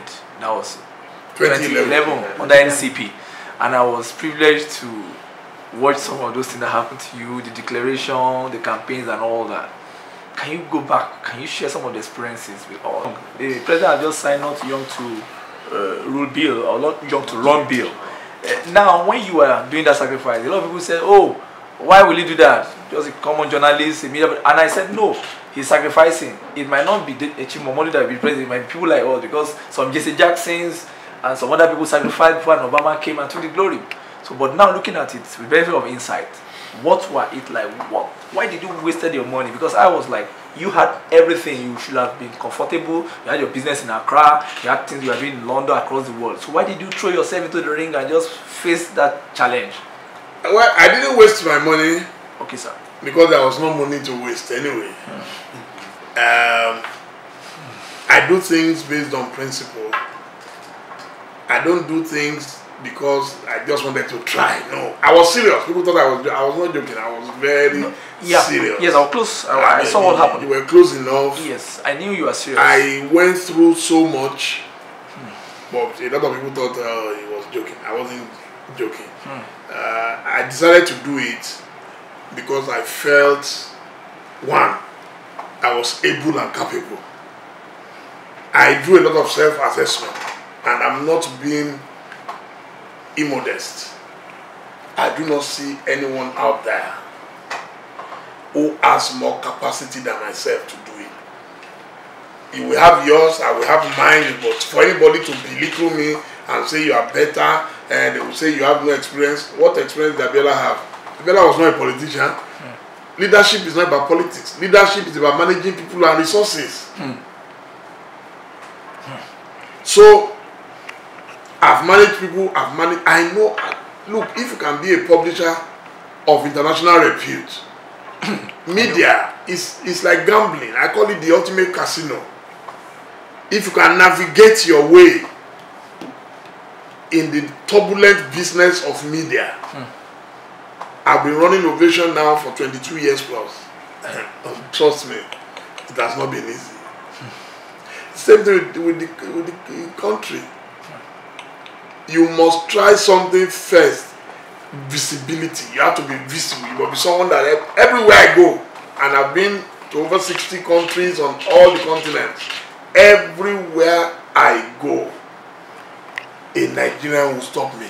elected. That was 2011 under NCP, and I was privileged to watch some of those things that happened to you, the declaration, the campaigns, and all that. Can you go back? Can you share some of the experiences with all? The president has just signed Not Young to Rule bill, or Not Young to Run bill. Now, when you are doing that sacrifice, a lot of people say, "Oh, why will he do that?" Just a common journalist, a media, and I said, "No, he's sacrificing. It might not be Chimamanda that will be president. It might be people like us, because some Jesse Jacksons and some other people sacrificed before Obama came and took the glory." So, but now looking at it with very few of insight, what were it like? Why did you wasted your money? Because I was like, you had everything. You should have been comfortable. You had your business in Accra. You had things you were doing in London, across the world. So why did you throw yourself into the ring and just face that challenge? Well, I didn't waste my money. Okay, sir. Because there was no money to waste anyway. I do things based on principle. I don't do things because I just wanted to try. No, I was serious. People thought I was not joking. I was very serious. Yes, I was close. I saw what happened. You were close enough. Yes, I knew you were serious. I went through so much, but a lot of people thought he was joking. I wasn't joking. I decided to do it because I felt, one, I was able and capable. I do a lot of self-assessment, and I'm not being immodest. I do not see anyone out there who has more capacity than myself to do it. You will have yours, I will have mine, but for anybody to belittle me and say you are better, and they will say you have no experience. What experience did Abiola have? Abiola was not a politician. Leadership is not about politics. Leadership is about managing people and resources. So, I've managed people, I know, look, if you can be a publisher of international repute, media is like gambling. I call it the ultimate casino. If you can navigate your way in the turbulent business of media, I've been running Ovation now for 22 years plus. Trust me, it has not been easy. Same thing with the country. You must try something first. Visibility. You have to be visible. You must be someone that everywhere I go, and I've been to over 60 countries on all the continents. Everywhere I go, a Nigerian will stop me.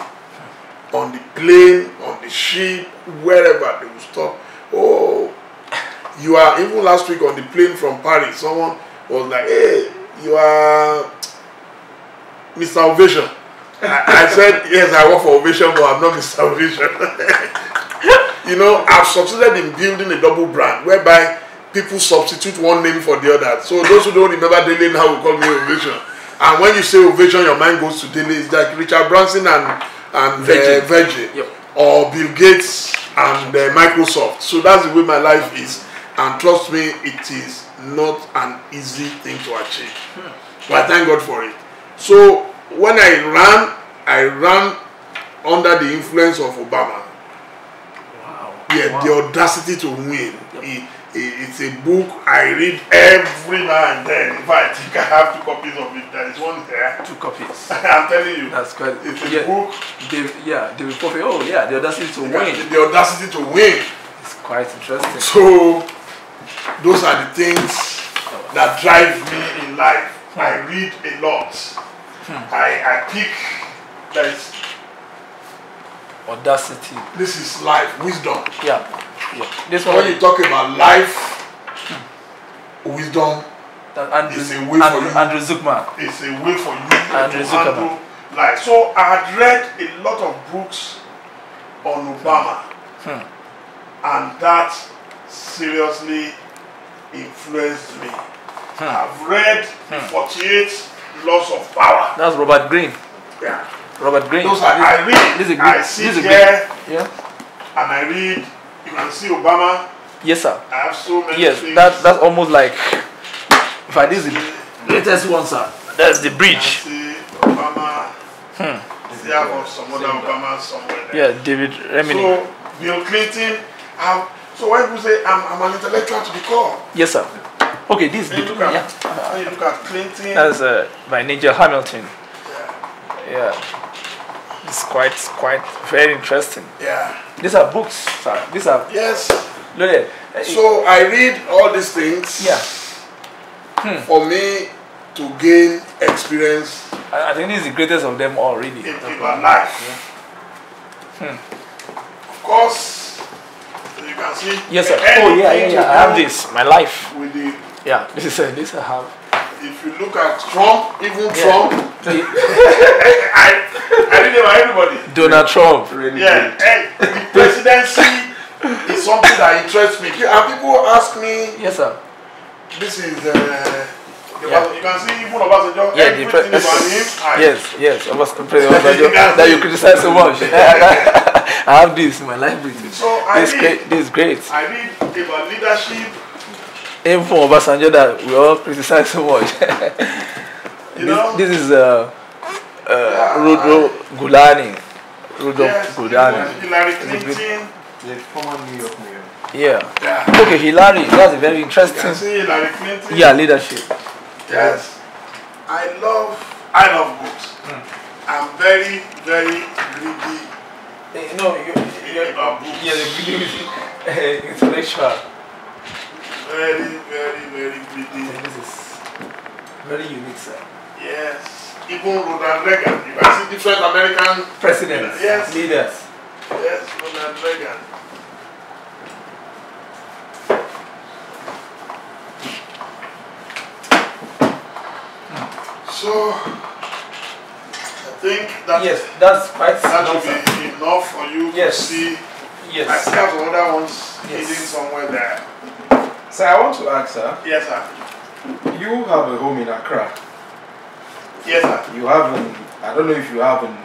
On the plane, on the ship, wherever they will stop. Oh, you are, even last week on the plane from Paris, someone was like, "Hey, you are Mr. Ovation." I said, "Yes, I work for Ovation, but I'm not Mr. Ovation." You know, I've succeeded in building a double brand whereby people substitute one name for the other. So those who don't remember Dele now will call me Ovation. And when you say Ovation, your mind goes to Dele. It's like Richard Branson and Virgin. Yep. Or Bill Gates and Microsoft. So that's the way my life is. And trust me, it is not an easy thing to achieve. But I thank God for it. So when I ran under the influence of Obama. Wow. Yeah, wow. The audacity to win. Yep. It's a book I read every now and then. In fact, I think I have 2 copies of it. There is one there. 2 copies. I'm telling you. That's quite. It's a book. David Coffey. Oh yeah, the audacity to win. The audacity to win. It's quite interesting. So those are the things that drive me in life. I read a lot. I pick. There's audacity. This is life, wisdom. Yeah. This one. When you talk about life, wisdom, it's a way for you. Andrew Zuckman. It's a way for you to Zuckerman. handle life. So I had read a lot of books on Obama, and that seriously influenced me. I've read 48 Laws of Power. That's Robert Greene. Yeah. Robert Greene. Those are, I read. This is a I sit here. And I read. You can see Obama. Yes, sir. I have so many yes, things. that's almost like. In fact, this is the latest one, sir. That's the bridge. You see Obama. See, I have some other Obama somewhere there. Yeah, David Remini. So Bill Clinton. So when people say I'm an intellectual to the core. Yes, sir. Okay, this is When you look at, when you look at Clinton. That's by Nigel Hamilton. Yeah. Yeah. It's quite very interesting. Yeah. These are books, sir. These are Yes. look. So I read all these things. Yeah. For me to gain experience I think this is the greatest of them all, really. in my life. Yeah. Of course, you can see. Yes, sir. Oh yeah. I have this. My life. With the, Yeah. This I have. if you look at Trump, even Trump, Yeah. I didn't know anybody. Donald Trump. Yeah, hey, the presidency is something that interests me. And people ask me, Yes, sir. this is, Yeah. you can see even Obasanjo, Yeah, the everything about him. yes. That you criticize so much. I have this in my library. So I read, this is great. I read about leadership. Even from Obasanjo that we all criticize so much. You know? This is Rudolph Giuliani. Yes, Giuliani. Hillary Clinton. The former New York mayor. Yeah. Okay, Hillary. That's a very You interesting. can see Hillary Clinton. Yeah, leadership. Yes. I love books. I'm very, very greedy No, about books. yeah, the intellectual. Very, very, very greedy. This is very unique, sir. Yes. Even Ronald Reagan. You can see different American Presidents, Yes. leaders. Yes, Ronald Reagan. So I think that Yes, that's quite that enough, should sir. be enough for you to Yes. see. I Yes. still have some other ones Yes. hidden somewhere there. So I want to ask, sir, Yes, sir. you have a home in Accra. Yes, sir. You have I don't know if you have in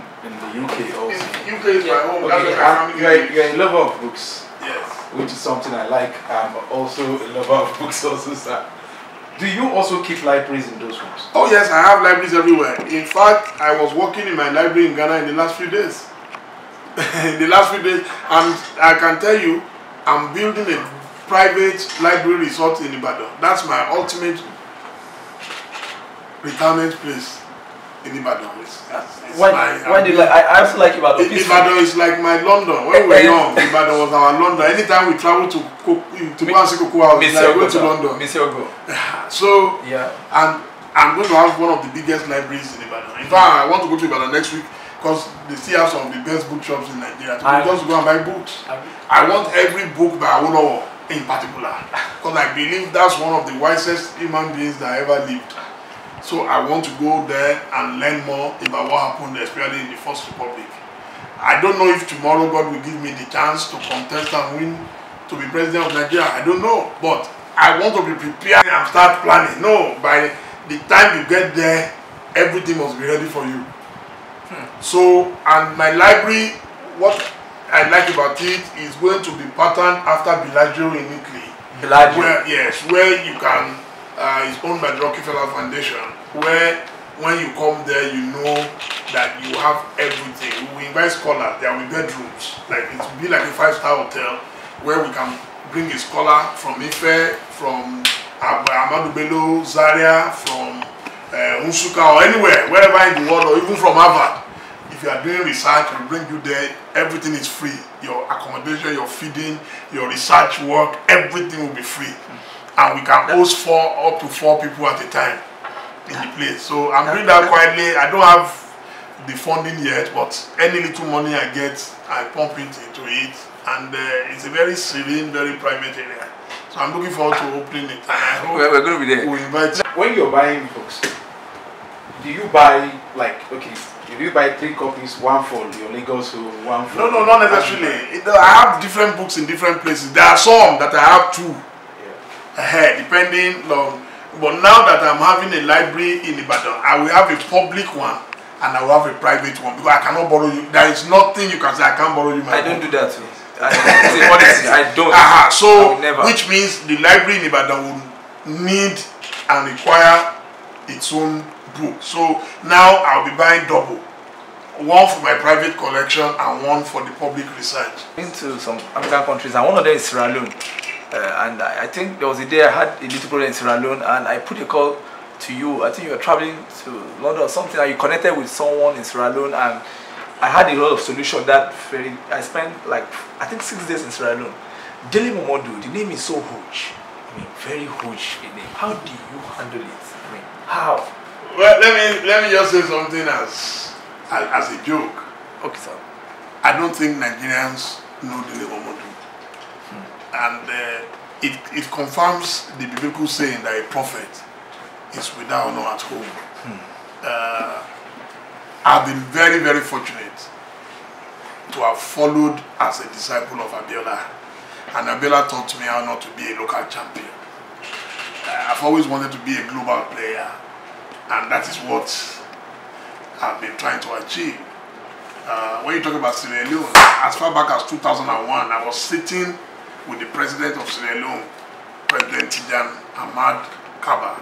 the UK also. UK is my home. That's Okay, where my family lives. you're a lover of books, Yes. which is something I like. I'm also a lover of books also, sir. Do you also keep libraries in those homes? Oh yes, I have libraries everywhere. In fact, I was working in my library in Ghana in the last few days. In the last few days, and I can tell you, I'm building a private library resort in Ibadan. That's my ultimate retirement place in Ibadan. When do you like? I also like about the Ibadan is like my London. When we were young, Ibadan was our London. Anytime we travel to go and see Cocoa House, it's like going to London. So yeah, and I'm going to have one of the biggest libraries in Ibadan. In fact, I want to go to Ibadan next week because they still have some of the best bookshops in Nigeria. Just go and buy books. I want every book by Awolowo in particular because I believe that's one of the wisest human beings that ever lived. So I want to go there and learn more about what happened, especially in the First Republic. I don't know if tomorrow God will give me the chance to contest and win to be president of Nigeria. I don't know, but I want to be prepared and start planning. No, by the time you get there, everything must be ready for you. So, and my library, what I like about it is going to be patterned after Bellagio in Italy. Bellagio. Where you can, it's owned by the Rockefeller Foundation, where when you come there, you know that you have everything. We invite scholars, there will be bedrooms, like it will be like a 5-star hotel, where we can bring a scholar from Ife, from Ahmadu Bello, Zaria, from Nsukka, or anywhere, wherever in the world, or even from Harvard. If you are doing research, we bring you there, everything is free. Your accommodation, your feeding, your research work, everything will be free. And we can host up to four people at a time in the place. So I'm doing that quietly. I don't have the funding yet, but any little money I get, I pump it into it. And it's a very serene, very private area. So I'm looking forward to opening it. And I hope we're going to be there. we'll invite. When you're buying books, do you buy do you buy 3 copies, one for your Lagos or one for... No, not necessarily. I have different books in different places. There are some that I have 2. Depending on... But now that I'm having a library in Ibadan, I will have a public one and I will have a private one because I cannot borrow you. There is nothing you can say I can't borrow you my book. I don't do that too. I don't. So, which means the library in Ibadan will need and require its own book. So now I'll be buying double. One for my private collection and one for the public research. Into some African countries, and one of them is Sierra Leone. And I think there was a day I had a little problem in Sierra Leone, and I put a call to you. I think you were traveling to London or something, and you connected with someone in Sierra Leone, and I had a lot of solution that I spent like, I think 6 days in Sierra Leone. Dele Momodu, the name is so huge. I mean, very huge a name. How do you handle it? I mean, how? Well, let me just say something as a joke. Okay, sir. I don't think Nigerians know Dele Momodu. And it confirms the biblical saying that a prophet is without honor at home. I've been very, very fortunate to have followed as a disciple of Abiola. And Abiola taught me how not to be a local champion. I've always wanted to be a global player. And that is what I've been trying to achieve. When you talk about Sierra Leone, as far back as 2001, I was sitting with the president of Sierra Leone, President Tijan Ahmad Kaba,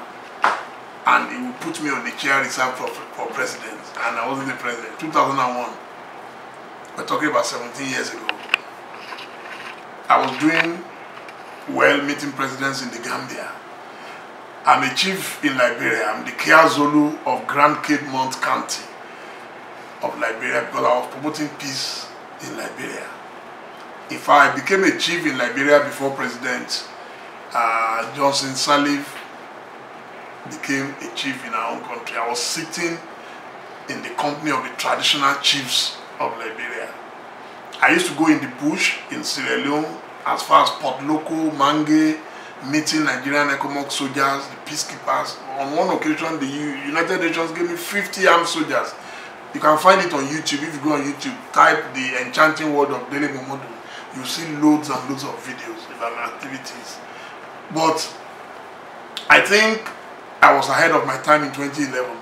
and he would put me on the chair reserved for president, and I wasn't the president. 2001, we're talking about 17 years ago. I was doing well meeting presidents in the Gambia. I'm a chief in Liberia. I'm the Kia Zulu of Grand Cape Mount County of Liberia because I was promoting peace in Liberia. In fact, I became a chief in Liberia before President Johnson Sirleaf became a chief in our own country. I was sitting in the company of the traditional chiefs of Liberia. I used to go in the bush in Sierra Leone as far as Port Loko, Mange, meeting Nigerian ECOMOG soldiers, the peacekeepers. On one occasion, the United Nations gave me 50 armed soldiers. You can find it on YouTube. If you go on YouTube, type the enchanting word of Dele Momodu. You see loads and loads of videos about my activities. But I think I was ahead of my time in 2011.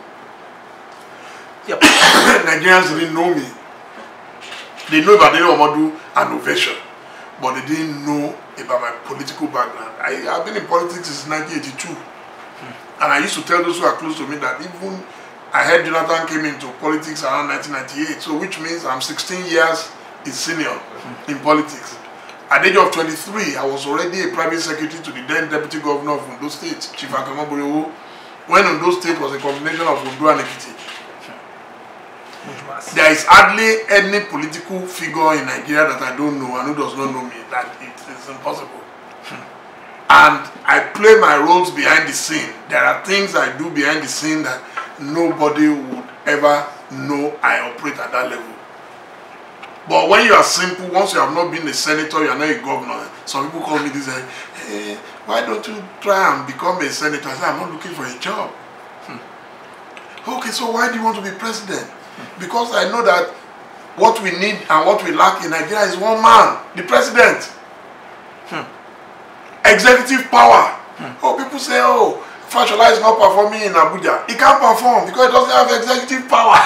Yep. Nigerians didn't know me. They know about Dele Momodu and Ovation, but they didn't know about my political background. I've been in politics since 1982. And I used to tell those who are close to me that even I heard Jonathan came into politics around 1998, so which means I'm 16 years his senior in politics. At the age of 23, I was already a private secretary to the then Deputy Governor of Ondo State, Chief Akamaburewo, when Ondo State was a combination of Ondo and Ekiti. There is hardly any political figure in Nigeria that I don't know and who does not know me. That it is impossible. And I play my roles behind the scene. There are things I do behind the scene that nobody would ever know I operate at that level. But when you are simple, once you have not been a senator, you are not a governor. Some people call me this, hey, why don't you try and become a senator? I say, I'm not looking for a job. Okay, so why do you want to be president? Because I know that what we need and what we lack in Nigeria is one man, the president. Executive power. Oh, people say, oh, Fashola is not performing in Abuja. He can't perform because he doesn't have executive power.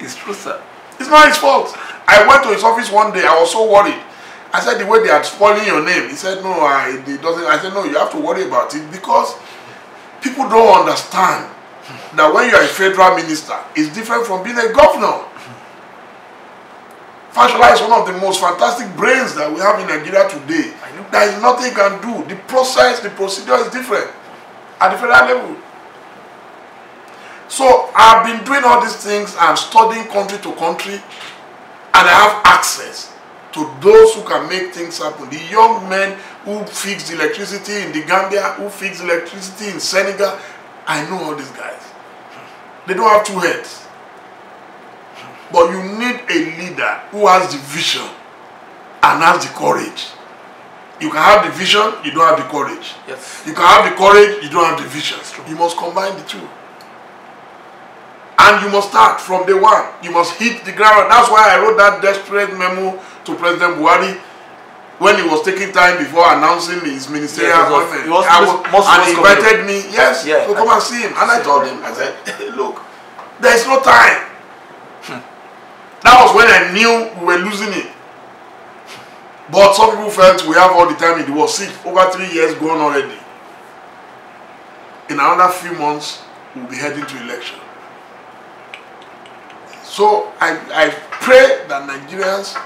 It's true, sir. It's not his fault. I went to his office one day. I was so worried. I said, the way they are spoiling your name. He said, no, it doesn't. I said, no, you have to worry about it because people don't understand that when you are a federal minister, it's different from being a governor. Fashola is one of the most fantastic brains that we have in Nigeria today. There is nothing you can do. The process, the procedure is different at the federal level. So I've been doing all these things. I'm studying country to country, and I have access to those who can make things happen. The young men who fix the electricity in the Gambia, who fix electricity in Senegal, I know all these guys. They don't have two heads. But you need a leader who has the vision and has the courage. You can have the vision, you don't have the courage. Yes. You can have the courage, you don't have the vision. You must combine the two. And you must start from day one. You must hit the ground. That's why I wrote that desperate memo to President Buhari when he was taking time before announcing his ministerial appointment. And he invited me, yes, to come and see him. And I told him, I said, look, there is no time. That was when I knew we were losing it. But some people felt we have all the time in the world. See, over 3 years gone already. In another few months, we'll be heading to election. So I pray that Nigerians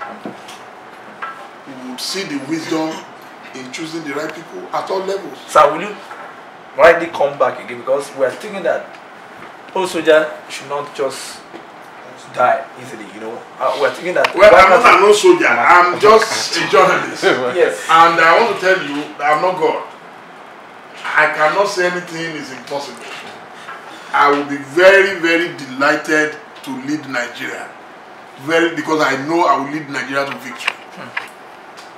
would see the wisdom in choosing the right people at all levels. So will you rightly come back again, because we are thinking that all soldiers should not just die easily, you know. We're thinking that. Well, I'm not no soldier. I'm just a journalist. Yes. And I want to tell you that I'm not God. I cannot say anything is impossible. I will be very, very delighted to lead Nigeria. Because I know I will lead Nigeria to victory.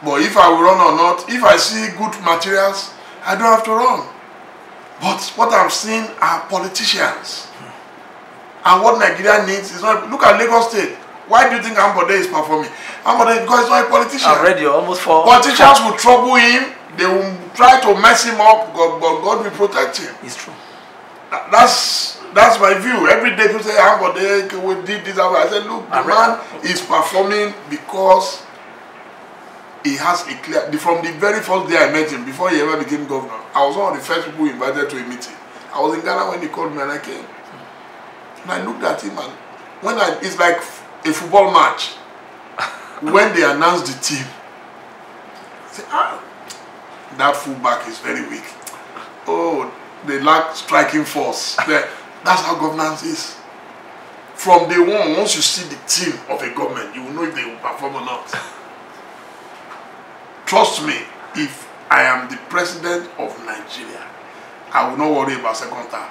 But if I will run or not, if I see good materials, I don't have to run. But what I'm seeing are politicians. And what Nigeria needs is not. Look at Lagos State. Why do you think Ambode is performing? Ambode, because he's not a politician. I've read you almost for. Politicians will trouble him. They will try to mess him up, but God will protect him. It's true. That's my view. Every day people say, Ambode, we did this. I said, look, the man is performing because he has a clear. From the very first day I met him, before he ever became governor, I was one of the first people invited to a meeting. I was in Ghana when he called me and I came. And I looked at him and it's like a football match. When they announced the team, I said, that fullback is very weak. Oh, they lack striking force. That's how governance is. From day one, once you see the team of a government, you will know if they will perform or not. Trust me, if I am the president of Nigeria, I will not worry about second term.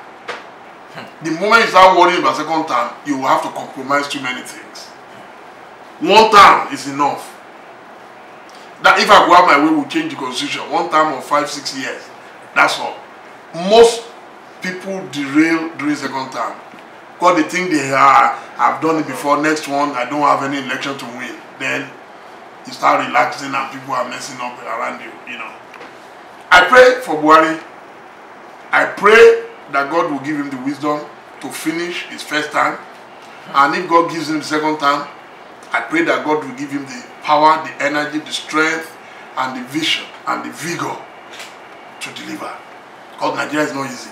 The moment you start worrying about second term, you will have to compromise too many things. One term is enough. That if I go out my way, we'll change the constitution. One term of 5-6 years. That's all. Most people derail during second term. Because they think they have done it before, next one, I don't have any election to win. Then you start relaxing and people are messing up around you, you know. I pray for Buhari. I pray that God will give him the wisdom to finish his first term. And if God gives him the second term, I pray that God will give him the power, the energy, the strength, and the vision, and the vigor to deliver. Because Nigeria is not easy.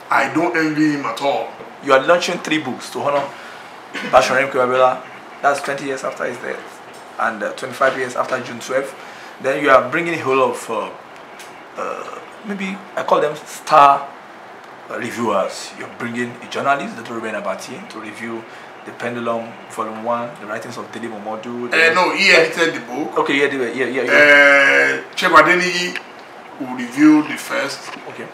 I don't envy him at all. You are launching 3 books to honor Bashorun Abiola. That's 20 years after his death, and 25 years after June 12th. Then you are bringing a whole of, maybe I call them star reviewers. You're bringing a journalist, Dr. Ruben Abati, to review The Pendulum, Volume 1, the writings of Dele Momodu. No, he edited the book. Okay, yeah. Chebadeni will review the first. Okay.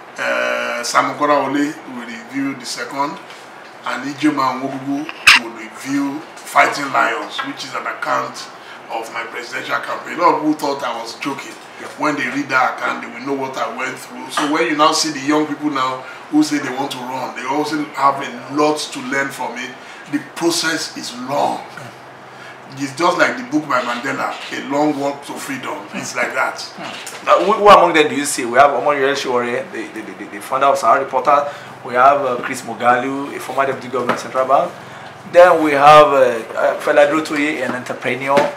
Samukora Ole will review the second. And Ijoma Nwogugu will review Fighting Lions, which is an account of my presidential campaign. A lot of people thought I was joking. When they read that account, they will know what I went through. So when you now see the young people now who say they want to run, they also have a lot to learn from it. The process is long. It's just like the book by Mandela, A Long Walk to Freedom. It's like that. Who among them do you see? We have Omar Shore, the founder of Sahara Reporter. We have Chris Mogalu, a former deputy governor of Central Bank. Then we have Fela Drotoye, an entrepreneur.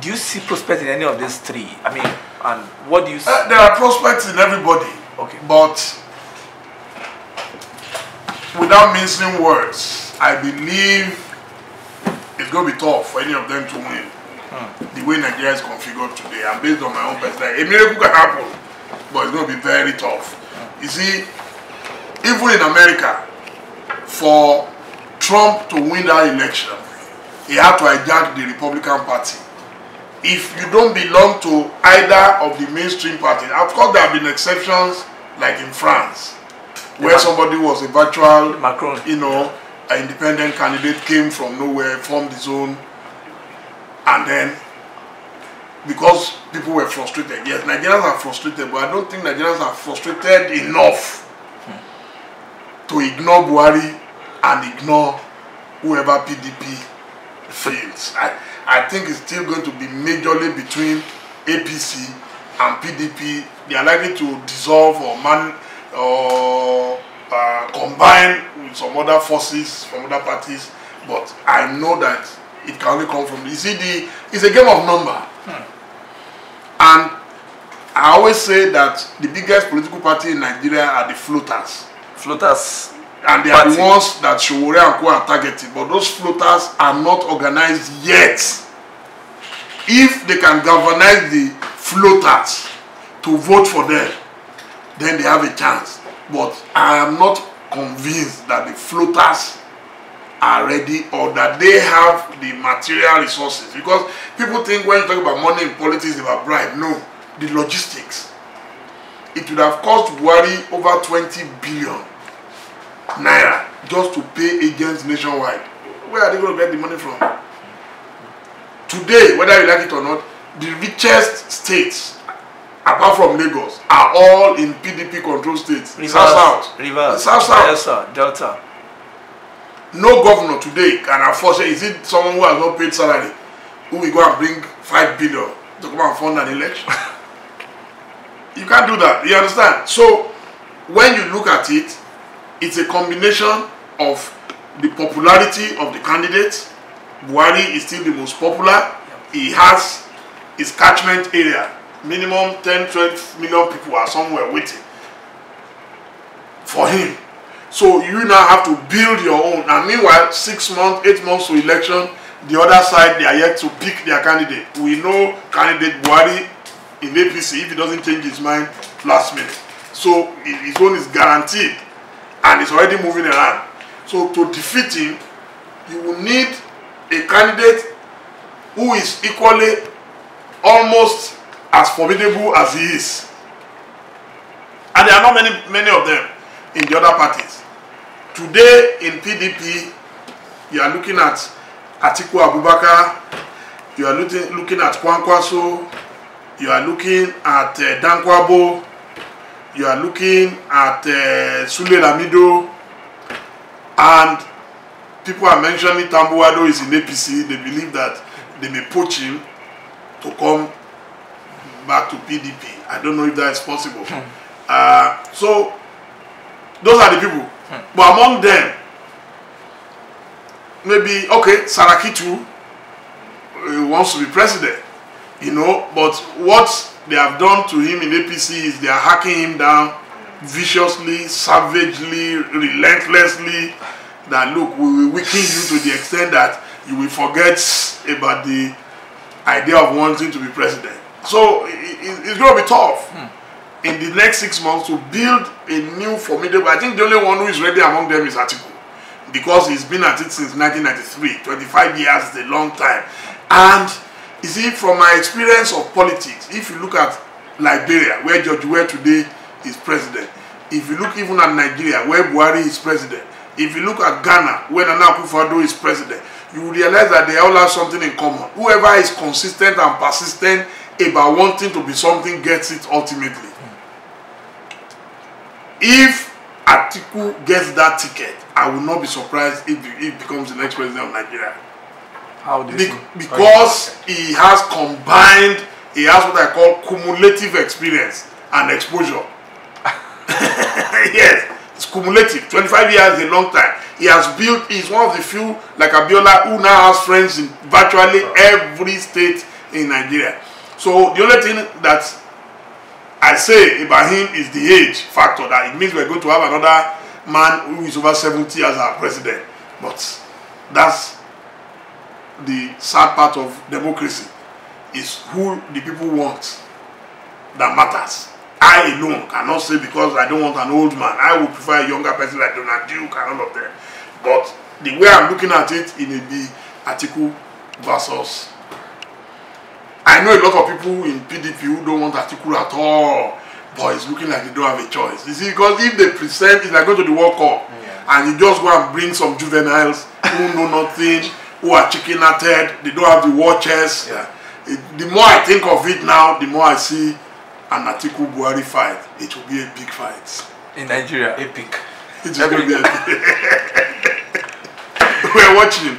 Do you see prospects in any of these 3? I mean, and what do you see? There are prospects in everybody. Okay. But without mincing words, I believe it's going to be tough for any of them to win. The way Nigeria is configured today, and based on my own perspective, a miracle can happen, but it's going to be very tough. You see, even in America, for Trump to win that election, he had to hijack the Republican Party. If you don't belong to either of the mainstream parties, of course there have been exceptions, like in France, where somebody was a virtual, Macron, you know, an independent candidate, came from nowhere, formed his own, and then because people were frustrated. Yes, Nigerians are frustrated, but I don't think Nigerians are frustrated enough to ignore Buhari and ignore whoever PDP fails. I think it's still going to be majorly between APC and PDP. They are likely to dissolve or combine with some other forces from other parties, but I know that it can only come from. You see, it's a game of number, and I always say that the biggest political party in Nigeria are the floaters. Floaters. And they are the ones that Showore and Co are targeting, but those floaters are not organized yet. If they can galvanize the floaters, to vote for them, then they have a chance. But I am not convinced that the floaters are ready or that they have the material resources. Because people think when you talk about money in politics, it's about bribe. No, the logistics. It would have cost Buhari over 20 billion naira just to pay agents nationwide. Where are they going to get the money from? Today, whether you like it or not, the richest states, apart from Lagos, are all in PDP control states. South-South. South-South. Delta. No governor today can afford, is it someone who has not paid salary, who will go and bring 5 billion to come and fund an election? You can't do that, you understand? So, when you look at it, it's a combination of the popularity of the candidates. Buhari is still the most popular. He has his catchment area. Minimum 10-12 million people are somewhere waiting for him. So you now have to build your own. And meanwhile, 6 months, 8 months to election, the other side, they are yet to pick their candidate. We know candidate Buhari in APC, if he doesn't change his mind last minute. So his own is guaranteed and it's already moving around. So to defeat him, you will need a candidate who is equally almost as formidable as he is. And there are not many of them in the other parties. Today in PDP, you are looking at Atiku Abubakar, you are looking at Kwankwaso, you are looking at Dankwabo, you are looking at Sule Lamido, and people are mentioning Tambuwado is in APC. They believe that they may poach him to come back to PDP. I don't know if that is possible. So those are the people. But among them, maybe, okay, Saraki too wants to be president, you know, but what they have done to him in APC is they are hacking him down viciously, savagely, relentlessly, that look, we will weaken you to the extent that you will forget about the idea of wanting to be president. So it's going to be tough in the next 6 months to build a new formidable. I think the only one who is ready among them is Atiku, because he's been at it since 1993. 25 years is a long time. And you see, from my experience of politics, if you look at Liberia, where George Weah today is president, if you look even at Nigeria, where Buhari is president, if you look at Ghana, where Nana Akufo-Addo is president, you will realize that they all have something in common. Whoever is consistent and persistent about wanting to be something gets it ultimately. If Atiku gets that ticket, I will not be surprised if he becomes the next president of Nigeria. How do you because he has combined, he has what I call cumulative experience and exposure. Yes, it's cumulative. 25 years is a long time. He has built, he's one of the few, like Abiola, who now has friends in virtually every state in Nigeria. So the only thing that I say about him is the age factor, that it means we're going to have another man who is over 70 as our president. But that's the sad part of democracy, is who the people want that matters. I alone cannot say because I don't want an old man. I would prefer a younger person like Donald Duke and all of them. But the way I'm looking at it, it may be Atiku versus. I know a lot of people in PDP who don't want Atiku at all, but it's looking like they don't have a choice. You see, because if they present, it's like go to the World Cup, and you just go and bring some juveniles who know nothing, who are chicken-hearted, they don't have the watches. The more I think of it now, the more I see an Atiku Buhari fight. It will be a big fight. In Nigeria, epic. It will be epic. We're watching.